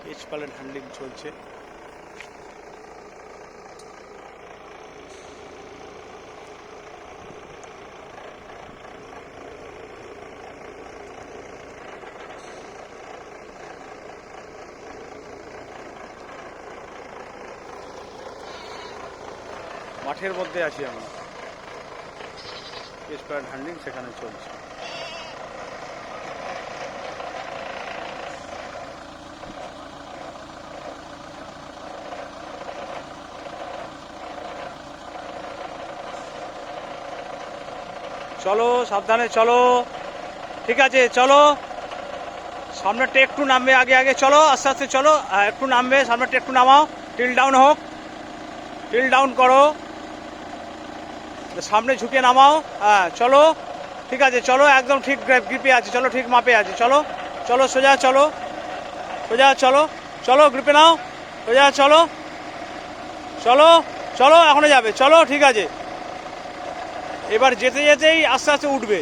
পেচপালের handling চলছে। মাঠের মধ্যে আছি আমরা, পেচপালের হ্যান্ডলিং সেখানে চলছে। চলো সাবধানে চলো, ঠিক আছে চলো। সামনেটা একটু নামবে, আগে আগে চলো, আস্তে আস্তে চলো, একটু নামবে, সামনেটা একটু নামাও, টিল ডাউন হোক, টিল ডাউন করো, সামনে ঝুঁকে নামাও। হ্যাঁ চলো, ঠিক আছে চলো, একদম ঠিক গ্রিপে আছে, চলো ঠিক মাপে আছে, চলো চলো সোজা চলো, সোজা চলো, চলো গ্রিপে নাও, সোজা চলো, চলো চলো এখনো যাবে, চলো ঠিক আছে। এবার যেতে যেতেই আস্তে আস্তে উঠবে।